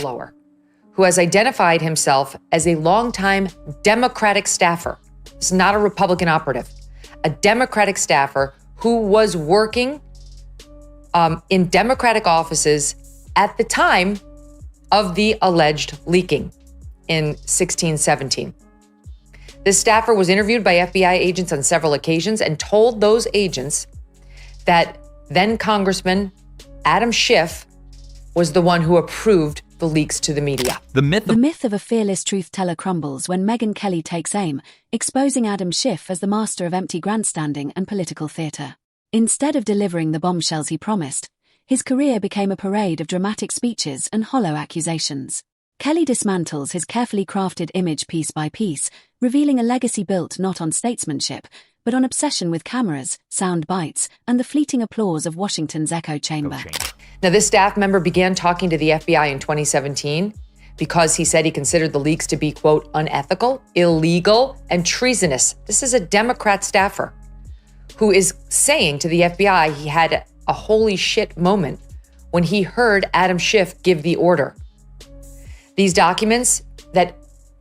whistleblower who has identified himself as a longtime Democratic staffer. It's not a Republican operative, a Democratic staffer who was working in Democratic offices at the time of the alleged leaking in 16-17. This staffer was interviewed by FBI agents on several occasions and told those agents that then Congressman Adam Schiff was the one who approved the leaks to the media. The myth of a fearless truth teller crumbles when Megyn Kelly takes aim, exposing Adam Schiff as the master of empty grandstanding and political theatre. Instead of delivering the bombshells he promised, his career became a parade of dramatic speeches and hollow accusations. Kelly dismantles his carefully crafted image piece by piece, revealing a legacy built not on statesmanship, but on obsession with cameras, sound bites, and the fleeting applause of Washington's echo chamber. Now, this staff member began talking to the FBI in 2017 because he said he considered the leaks to be, quote, unethical, illegal, and treasonous. This is a Democrat staffer who is saying to the FBI he had a holy shit moment when he heard Adam Schiff give the order. These documents that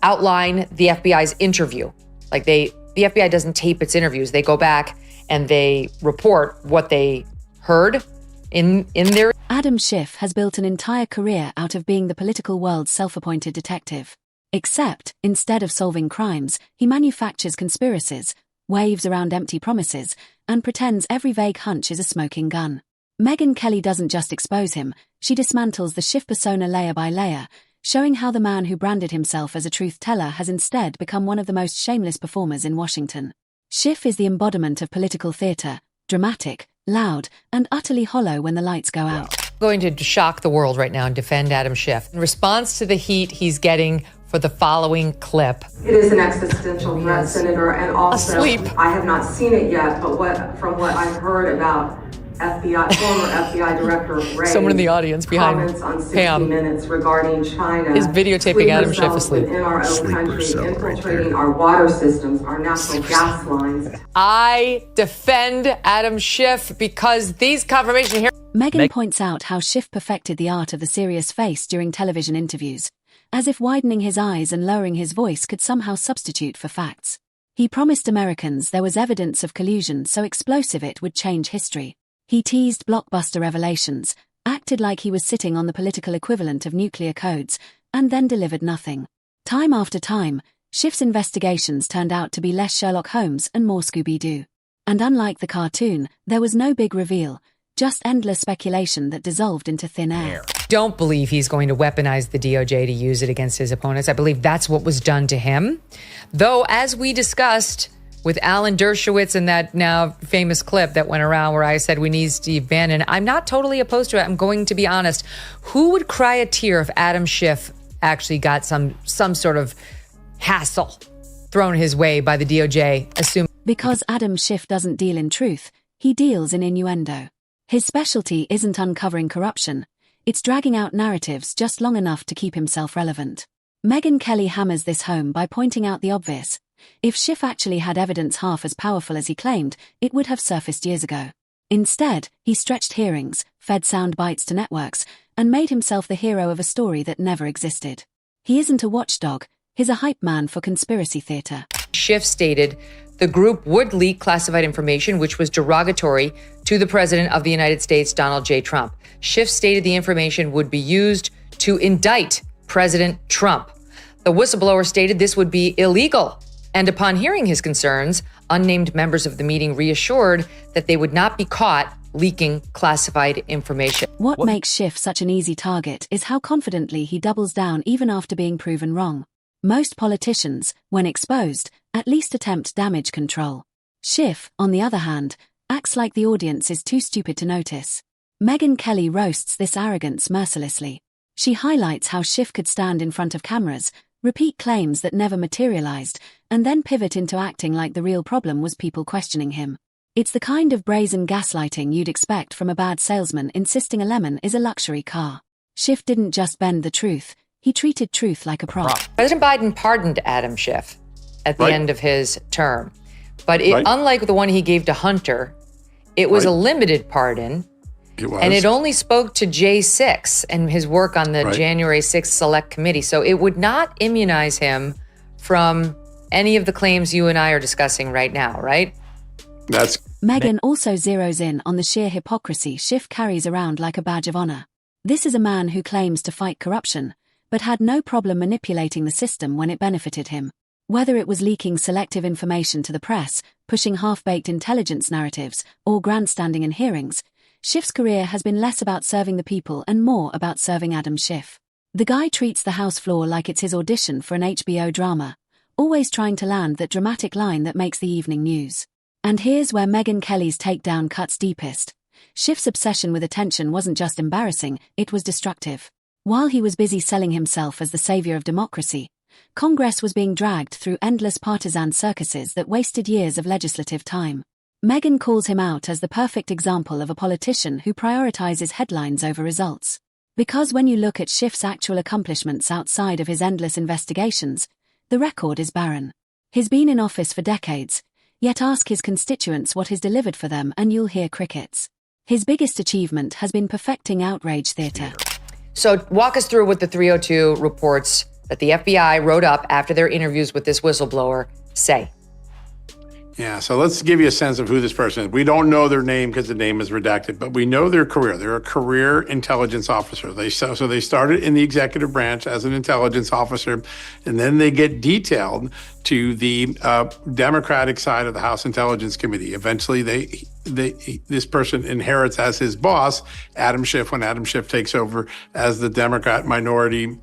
outline the FBI's interview, like the FBI doesn't tape its interviews. They go back and they report what they heard in their... Adam Schiff has built an entire career out of being the political world's self-appointed detective. Except, instead of solving crimes, he manufactures conspiracies, waves around empty promises, and pretends every vague hunch is a smoking gun. Megyn Kelly doesn't just expose him, she dismantles the Schiff persona layer by layer, showing how the man who branded himself as a truth teller has instead become one of the most shameless performers in Washington. Schiff is the embodiment of political theatre, dramatic, loud, and utterly hollow when the lights go out. Going to shock the world right now and defend Adam Schiff in response to the heat he's getting for the following clip. It is an existential threat, Senator, and also I have not seen it yet, but from what I've heard about former FBI Director Ray, someone in the audience behind comments on 60 Pam Minutes regarding China is videotaping Adam Schiff asleep. In our own country, infiltrating our water systems, our natural gas lines. I defend Adam Schiff because these confirmation here. Megyn points out how Schiff perfected the art of the serious face during television interviews, as if widening his eyes and lowering his voice could somehow substitute for facts. He promised Americans there was evidence of collusion so explosive it would change history. He teased blockbuster revelations, acted like he was sitting on the political equivalent of nuclear codes, and then delivered nothing. Time after time, Schiff's investigations turned out to be less Sherlock Holmes and more Scooby-Doo. And unlike the cartoon, there was no big reveal, just endless speculation that dissolved into thin air. Don't believe he's going to weaponize the DOJ to use it against his opponents. I believe that's what was done to him. Though, as we discussed with Alan Dershowitz and that now famous clip that went around where I said we need Steve Bannon, I'm not totally opposed to it. I'm going to be honest. Who would cry a tear if Adam Schiff actually got some sort of hassle thrown his way by the DOJ? Because Adam Schiff doesn't deal in truth, he deals in innuendo. His specialty isn't uncovering corruption, it's dragging out narratives just long enough to keep himself relevant. Megyn Kelly hammers this home by pointing out the obvious. If Schiff actually had evidence half as powerful as he claimed, it would have surfaced years ago. Instead, he stretched hearings, fed sound bites to networks, and made himself the hero of a story that never existed. He isn't a watchdog, he's a hype man for conspiracy theatre. Schiff stated the group would leak classified information which was derogatory to the President of the United States, Donald J. Trump. Schiff stated the information would be used to indict President Trump. The whistleblower stated this would be illegal. And upon hearing his concerns, unnamed members of the meeting reassured that they would not be caught leaking classified information. What makes Schiff such an easy target is how confidently he doubles down even after being proven wrong. Most politicians, when exposed, at least attempt damage control. Schiff, on the other hand, acts like the audience is too stupid to notice. Megyn Kelly roasts this arrogance mercilessly. She highlights how Schiff could stand in front of cameras, repeat claims that never materialized, and then pivot into acting like the real problem was people questioning him. It's the kind of brazen gaslighting you'd expect from a bad salesman insisting a lemon is a luxury car. Schiff didn't just bend the truth, he treated truth like a prop. President Biden pardoned Adam Schiff at the end of his term. But unlike the one he gave to Hunter, it was a limited pardon It was. And it only spoke to J6 and his work on the January 6th Select Committee. So it would not immunize him from any of the claims you and I are discussing right now, right? Megyn also zeroes in on the sheer hypocrisy Schiff carries around like a badge of honor. This is a man who claims to fight corruption, but had no problem manipulating the system when it benefited him. Whether it was leaking selective information to the press, pushing half-baked intelligence narratives, or grandstanding in hearings, Schiff's career has been less about serving the people and more about serving Adam Schiff. The guy treats the House floor like it's his audition for an HBO drama, always trying to land that dramatic line that makes the evening news. And here's where Megyn Kelly's takedown cuts deepest. Schiff's obsession with attention wasn't just embarrassing, it was destructive. While he was busy selling himself as the savior of democracy, Congress was being dragged through endless partisan circuses that wasted years of legislative time. Megyn calls him out as the perfect example of a politician who prioritizes headlines over results. Because when you look at Schiff's actual accomplishments outside of his endless investigations, the record is barren. He's been in office for decades, yet ask his constituents what he's delivered for them and you'll hear crickets. His biggest achievement has been perfecting outrage theater. So walk us through what the 302 reports that the FBI wrote up after their interviews with this whistleblower say. Yeah, so let's give you a sense of who this person is. We don't know their name because the name is redacted, but we know their career. They're a career intelligence officer. So they started in the executive branch as an intelligence officer, and then they get detailed to the Democratic side of the House Intelligence Committee. Eventually, this person inherits as his boss, Adam Schiff, when Adam Schiff takes over as the Democrat minority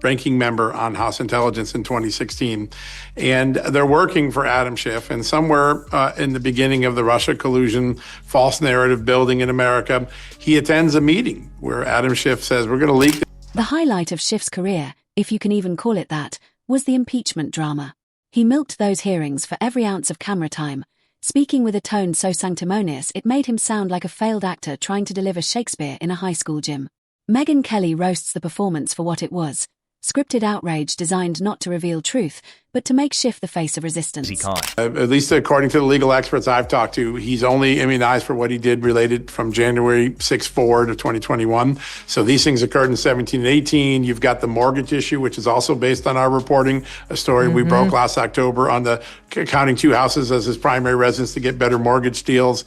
ranking member on House Intelligence in 2016. And they're working for Adam Schiff. And somewhere in the beginning of the Russia collusion, false narrative building in America, he attends a meeting where Adam Schiff says, we're going to leak. The highlight of Schiff's career, if you can even call it that, was the impeachment drama. He milked those hearings for every ounce of camera time, speaking with a tone so sanctimonious it made him sound like a failed actor trying to deliver Shakespeare in a high school gym. Megyn Kelly roasts the performance for what it was. Scripted outrage designed not to reveal truth, but to make Schiff the face of resistance. At least according to the legal experts I've talked to, he's only immunized for what he did related from January 6 forward to 2021. So these things occurred in 17 and 18. You've got the mortgage issue, which is also based on our reporting, a story we broke last October on the counting two houses as his primary residence to get better mortgage deals.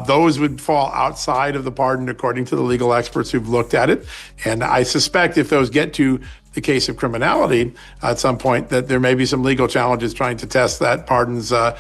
Those would fall outside of the pardon, according to the legal experts who've looked at it. And I suspect if those get to the case of criminality at some point, that there may be some legal challenges trying to test that pardon's law.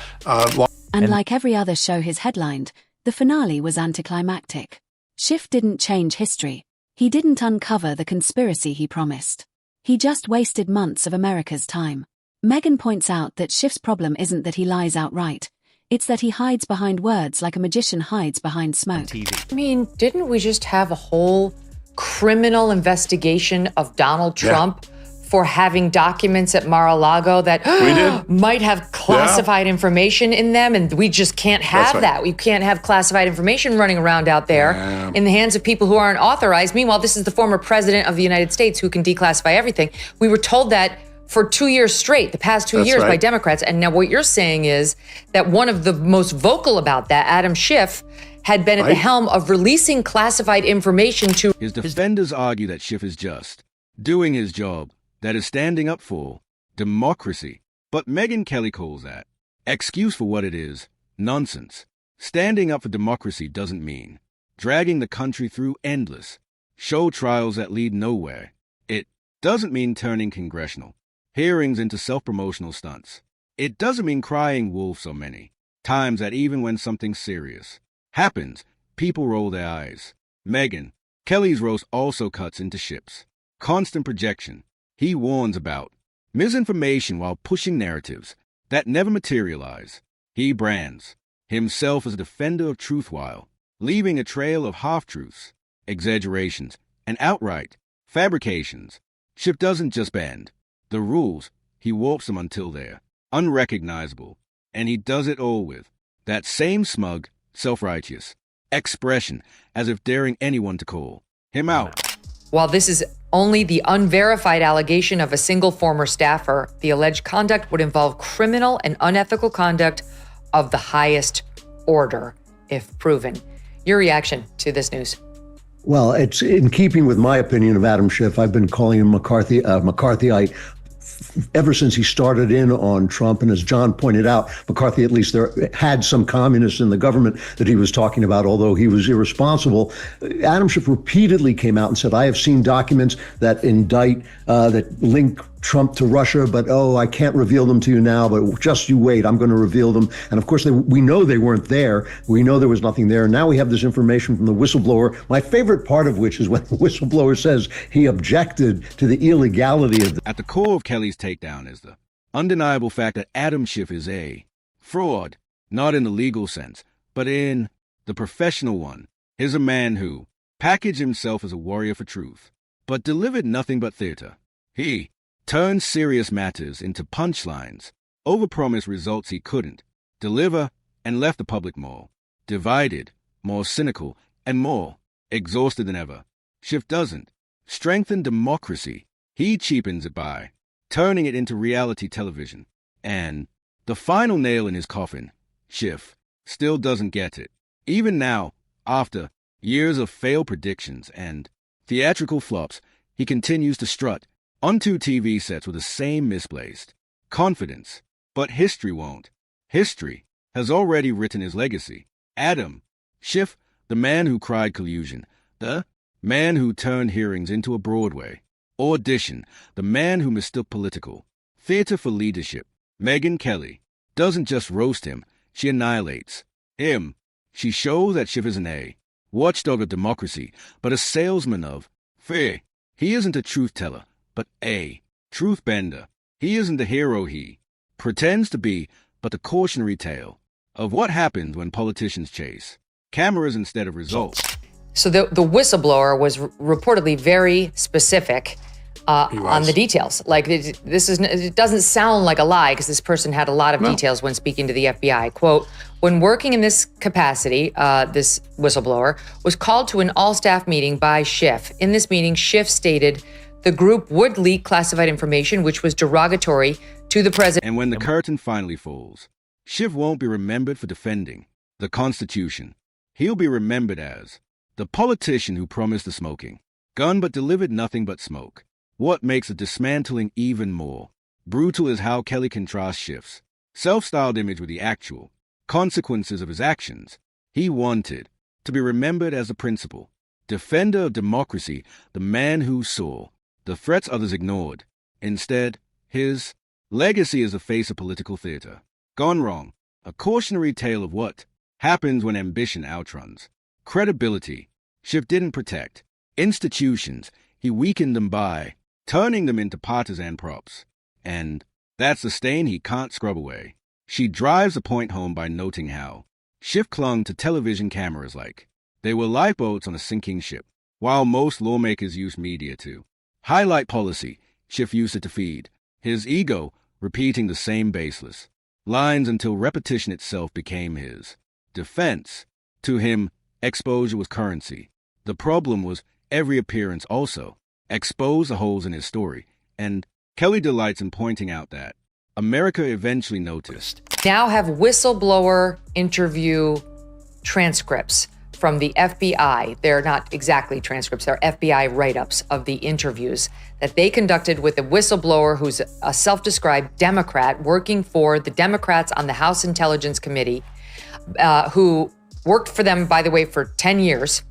And like every other show he's headlined, the finale was anticlimactic. Schiff didn't change history. He didn't uncover the conspiracy he promised. He just wasted months of America's time. Megyn points out that Schiff's problem isn't that he lies outright. It's that he hides behind words like a magician hides behind smoke. I mean, didn't we just have a whole criminal investigation of Donald Trump for having documents at Mar-a-Lago that might have classified information in them, and we just can't have that. We can't have classified information running around out there in the hands of people who aren't authorized. Meanwhile, this is the former president of the United States who can declassify everything. We were told that for 2 years straight, the past 2 years by Democrats. And now what you're saying is that one of the most vocal about that, Adam Schiff, had been at the helm of releasing classified information to... His defenders argue that Schiff is just, doing his job, that is standing up for democracy. But Megyn Kelly calls that excuse for what it is, nonsense. Standing up for democracy doesn't mean dragging the country through endless show trials that lead nowhere. It doesn't mean turning congressional hearings into self-promotional stunts. It doesn't mean crying wolf so many times that even when something serious happens, people roll their eyes. Megyn Kelly's roast also cuts into Schiff's constant projection. He warns about misinformation while pushing narratives that never materialize. He brands himself as a defender of truth while leaving a trail of half-truths, exaggerations, and outright fabrications. Schiff doesn't just bend the rules, he warps them until they're unrecognizable. And he does it all with that same smug, self-righteous expression, as if daring anyone to call him out. While this is only the unverified allegation of a single former staffer, the alleged conduct would involve criminal and unethical conduct of the highest order, if proven. Your reaction to this news? Well, it's in keeping with my opinion of Adam Schiff. I've been calling him McCarthyite ever since he started in on Trump. And as John pointed out, McCarthy, at least there had some communists in the government that he was talking about, although he was irresponsible. Adam Schiff repeatedly came out and said, I have seen documents that indict, that link Trump to Russia, but I can't reveal them to you now, but just you wait, I'm going to reveal them. And of course, we know they weren't there. We know there was nothing there. Now we have this information from the whistleblower, my favorite part of which is when the whistleblower says he objected to the illegality of At the core of Kelly's takedown is the undeniable fact that Adam Schiff is a fraud, not in the legal sense, but in the professional one. He's a man who packaged himself as a warrior for truth, but delivered nothing but theater. He turned serious matters into punchlines, overpromised results he couldn't deliver, and left the public more divided, more cynical, and more exhausted than ever. Schiff doesn't strengthen democracy. He cheapens it by turning it into reality television. And the final nail in his coffin, Schiff still doesn't get it. Even now, after years of failed predictions and theatrical flops, he continues to strut onto TV sets with the same misplaced confidence. But history won't. History has already written his legacy. Adam Schiff, the man who cried collusion, the man who turned hearings into a Broadway audition, the man who mistook political theater for leadership. Megyn Kelly doesn't just roast him, she annihilates him. She shows that Schiff isn't a watchdog of democracy, but a salesman of fear. He isn't a truth teller, but a truth bender. He isn't the hero he pretends to be, but the cautionary tale of what happens when politicians chase cameras instead of results. So the whistleblower was reportedly very specific on the details. Like it doesn't sound like a lie because this person had a lot of details when speaking to the FBI. Quote, when working in this capacity, this whistleblower was called to an all-staff meeting by Schiff. In this meeting, Schiff stated the group would leak classified information which was derogatory to the president. And when the curtain finally falls, Schiff won't be remembered for defending the Constitution. He'll be remembered as the politician who promised the smoking gun but delivered nothing but smoke. What makes the dismantling even more brutal is how Kelly contrasts Schiff's self-styled image with the actual consequences of his actions. He wanted to be remembered as the principal defender of democracy, the man who saw the threats others ignored. Instead, his legacy is the face of political theater gone wrong, a cautionary tale of what happens when ambition outruns credibility. Schiff didn't protect institutions, he weakened them by turning them into partisan props. And that's the stain he can't scrub away. She drives the point home by noting how Schiff clung to television cameras like they were lifeboats on a sinking ship. While most lawmakers use media to highlight policy, Schiff used it to feed his ego, repeating the same baseless lines until repetition itself became his defense. To him, exposure was currency. The problem was every appearance also exposed the holes in his story, and Kelly delights in pointing out that America eventually noticed. Now have whistleblower interview transcripts from the FBI. They're not exactly transcripts, they're FBI write-ups of the interviews that they conducted with a whistleblower who's a self-described Democrat working for the Democrats on the House Intelligence Committee, who worked for them, by the way, for 10 years,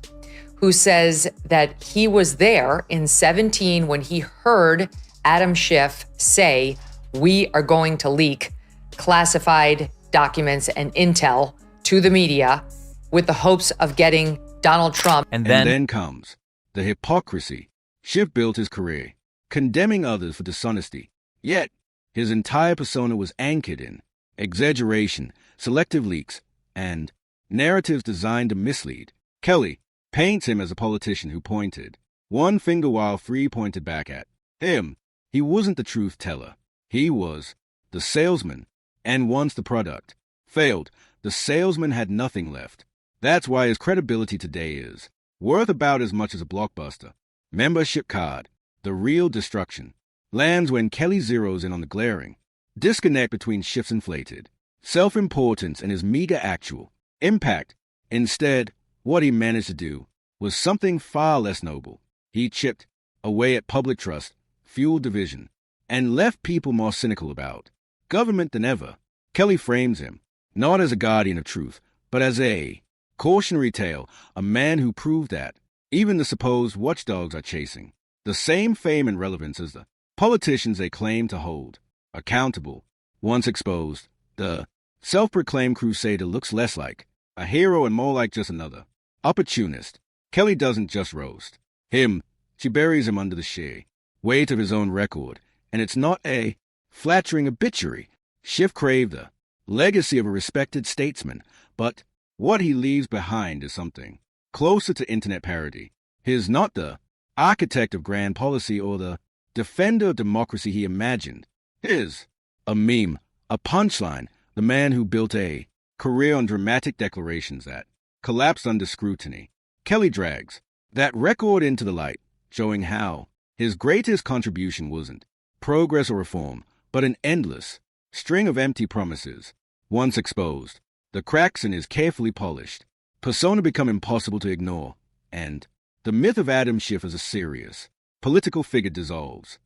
who says that he was there in 2017 when he heard Adam Schiff say, we are going to leak classified documents and intel to the media with the hopes of getting Donald Trump. And then comes the hypocrisy. Schiff built his career condemning others for dishonesty, yet his entire persona was anchored in exaggeration, selective leaks, and narratives designed to mislead. Kelly paints him as a politician who pointed one finger while three pointed back at him. He wasn't the truth teller. He was the salesman. And once the product failed, the salesman had nothing left. That's why his credibility today is worth about as much as a blockbuster membership card. The real destruction lands when Kelly zeroes in on the glaring disconnect between Schiff's inflated self-importance and his meager actual impact. Instead what he managed to do was something far less noble. He chipped away at public trust, fueled division, and left people more cynical about government than ever. Kelly frames him not as a guardian of truth, but as a cautionary tale, a man who proved that even the supposed watchdogs are chasing the same fame and relevance as the politicians they claim to hold accountable. Once exposed, the self-proclaimed crusader looks less like a hero and more like just another opportunist. Kelly doesn't just roast him, she buries him under the sheer weight of his own record, and it's not a flattering obituary. Schiff craved the legacy of a respected statesman, but what he leaves behind is something closer to internet parody. He is not the architect of grand policy or the defender of democracy he imagined. He is a meme, a punchline, the man who built a career on dramatic declarations that collapsed under scrutiny. Kelly drags that record into the light, showing how his greatest contribution wasn't progress or reform, but an endless string of empty promises. Once exposed, the cracks in his carefully polished persona become impossible to ignore, and the myth of Adam Schiff as a serious political figure dissolves.